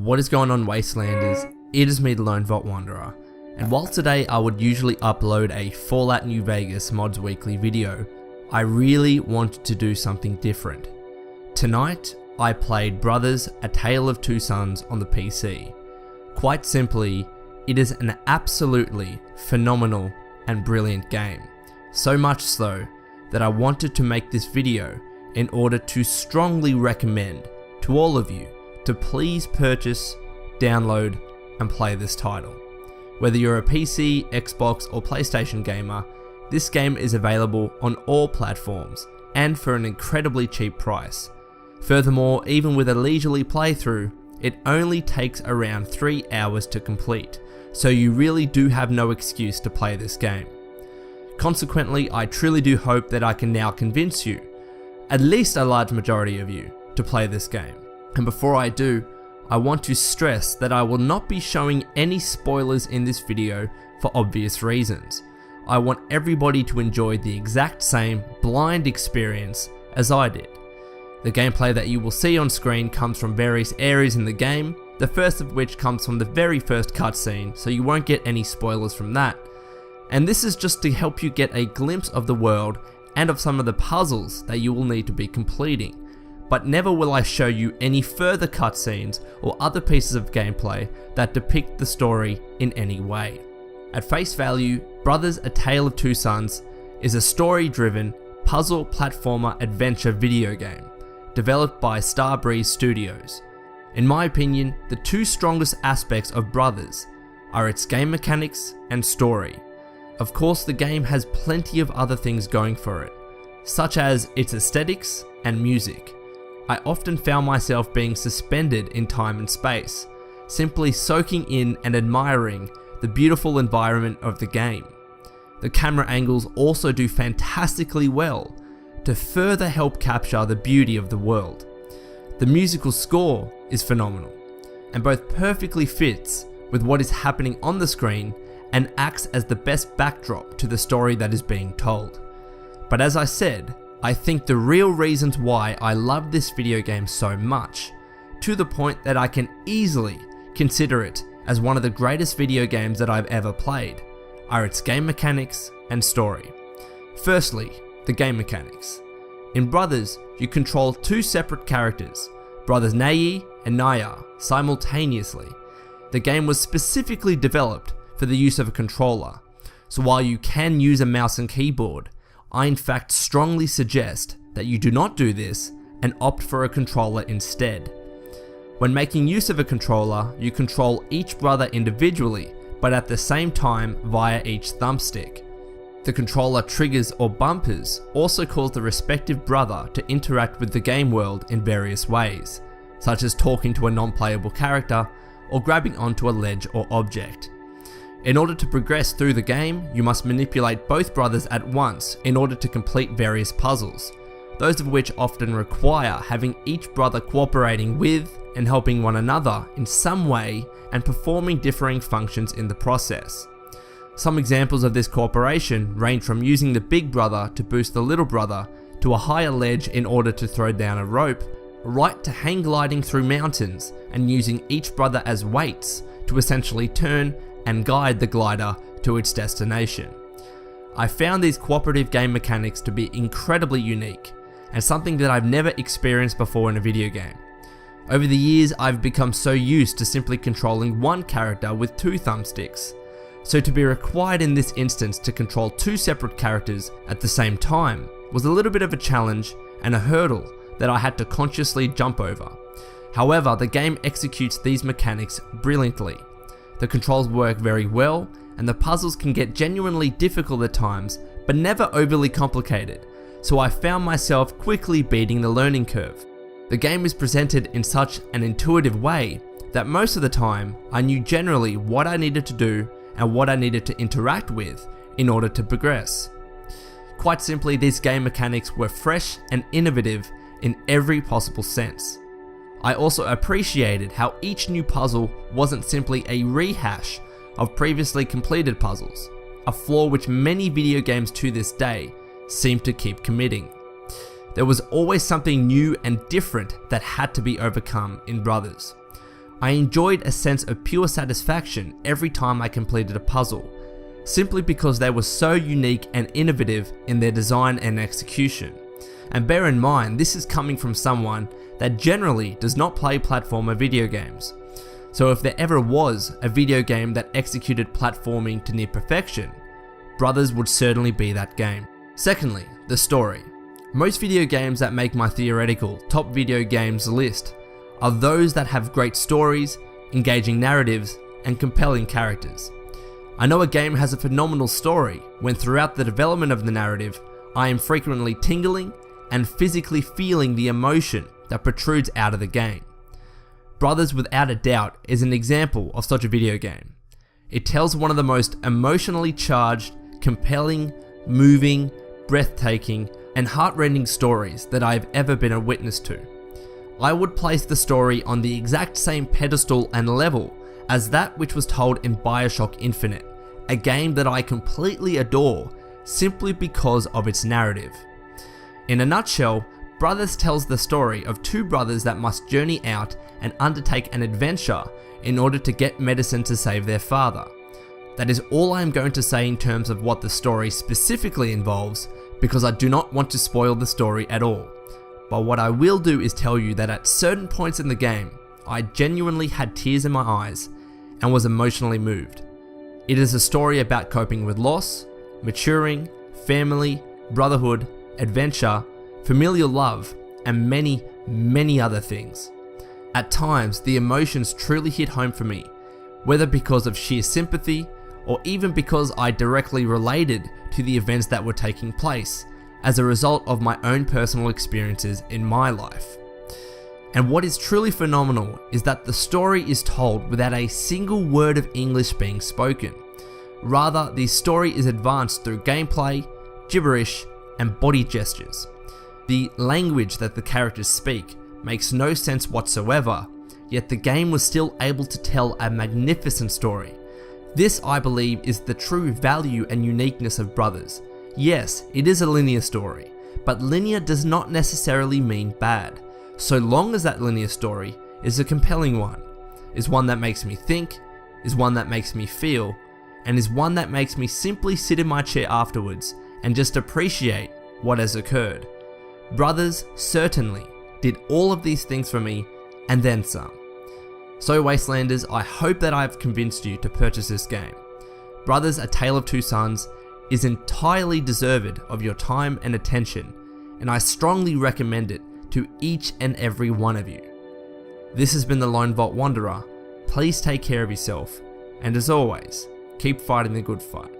What is going on, Wastelanders? It is me, the Lone Vault Wanderer, and whilst today I would usually upload a Fallout New Vegas mods weekly video, I really wanted to do something different. Tonight, I played Brothers: A Tale of Two Sons on the PC. Quite simply, it is an absolutely phenomenal and brilliant game. So much so that I wanted to make this video in order to strongly recommend to all of you to please purchase, download, and play this title. Whether you're a PC, Xbox, or PlayStation gamer, this game is available on all platforms and for an incredibly cheap price. Furthermore, even with a leisurely playthrough, it only takes around 3 hours to complete, so you really do have no excuse to play this game. Consequently, I truly do hope that I can now convince you, at least a large majority of you, to play this game. And before I do, I want to stress that I will not be showing any spoilers in this video for obvious reasons. I want everybody to enjoy the exact same blind experience as I did. The gameplay that you will see on screen comes from various areas in the game, the first of which comes from the very first cutscene, so you won't get any spoilers from that. And this is just to help you get a glimpse of the world and of some of the puzzles that you will need to be completing. But never will I show you any further cutscenes or other pieces of gameplay that depict the story in any way. At face value, Brothers: A Tale of Two Sons is a story-driven puzzle platformer adventure video game developed by Starbreeze Studios. In my opinion, the two strongest aspects of Brothers are its game mechanics and story. Of course, the game has plenty of other things going for it, such as its aesthetics and music. I often found myself being suspended in time and space, simply soaking in and admiring the beautiful environment of the game. The camera angles also do fantastically well to further help capture the beauty of the world. The musical score is phenomenal, and both perfectly fits with what is happening on the screen and acts as the best backdrop to the story that is being told. But as I said, I think the real reasons why I love this video game so much, to the point that I can easily consider it as one of the greatest video games that I've ever played, are its game mechanics and story. Firstly, the game mechanics. In Brothers, you control two separate characters, brothers Nayi and Naya, simultaneously. The game was specifically developed for the use of a controller, so while you can use a mouse and keyboard, I in fact strongly suggest that you do not do this and opt for a controller instead. When making use of a controller, you control each brother individually, but at the same time via each thumbstick. The controller triggers or bumpers also cause the respective brother to interact with the game world in various ways, such as talking to a non-playable character or grabbing onto a ledge or object. In order to progress through the game, you must manipulate both brothers at once in order to complete various puzzles, those of which often require having each brother cooperating with and helping one another in some way and performing differing functions in the process. Some examples of this cooperation range from using the big brother to boost the little brother to a higher ledge in order to throw down a rope, right to hang gliding through mountains and using each brother as weights to essentially turn and guide the glider to its destination. I found these cooperative game mechanics to be incredibly unique and something that I've never experienced before in a video game. Over the years, I've become so used to simply controlling one character with two thumbsticks, so to be required in this instance to control two separate characters at the same time was a little bit of a challenge and a hurdle that I had to consciously jump over. However, the game executes these mechanics brilliantly. The controls work very well, and the puzzles can get genuinely difficult at times, but never overly complicated, so I found myself quickly beating the learning curve. The game is presented in such an intuitive way that most of the time I knew generally what I needed to do and what I needed to interact with in order to progress. Quite simply, these game mechanics were fresh and innovative in every possible sense. I also appreciated how each new puzzle wasn't simply a rehash of previously completed puzzles, a flaw which many video games to this day seem to keep committing. There was always something new and different that had to be overcome in Brothers. I enjoyed a sense of pure satisfaction every time I completed a puzzle, simply because they were so unique and innovative in their design and execution. And bear in mind, this is coming from someone that generally does not play platformer video games. So if there ever was a video game that executed platforming to near perfection, Brothers would certainly be that game. Secondly, the story. Most video games that make my theoretical top video games list are those that have great stories, engaging narratives, and compelling characters. I know a game has a phenomenal story when throughout the development of the narrative, I am frequently tingling and physically feeling the emotion that protrudes out of the game. Brothers, without a doubt, is an example of such a video game. It tells one of the most emotionally charged, compelling, moving, breathtaking, and heart-rending stories that I have ever been a witness to. I would place the story on the exact same pedestal and level as that which was told in BioShock Infinite, a game that I completely adore simply because of its narrative. In a nutshell, Brothers tells the story of two brothers that must journey out and undertake an adventure in order to get medicine to save their father. That is all I am going to say in terms of what the story specifically involves, because I do not want to spoil the story at all. But what I will do is tell you that at certain points in the game, I genuinely had tears in my eyes and was emotionally moved. It is a story about coping with loss, maturing, family, brotherhood, adventure, familial love, and many, many other things. At times, the emotions truly hit home for me, whether because of sheer sympathy or even because I directly related to the events that were taking place as a result of my own personal experiences in my life. And what is truly phenomenal is that the story is told without a single word of English being spoken. Rather, the story is advanced through gameplay, gibberish, and body gestures. The language that the characters speak makes no sense whatsoever, yet the game was still able to tell a magnificent story. This, I believe, is the true value and uniqueness of Brothers. Yes, it is a linear story, but linear does not necessarily mean bad, so long as that linear story is a compelling one, is one that makes me think, is one that makes me feel, and is one that makes me simply sit in my chair afterwards and just appreciate what has occurred. Brothers certainly did all of these things for me, and then some. So Wastelanders, I hope that I have convinced you to purchase this game. Brothers: A Tale of Two Sons is entirely deserved of your time and attention, and I strongly recommend it to each and every one of you. This has been the Lone Vault Wanderer. Please take care of yourself, and as always, keep fighting the good fight.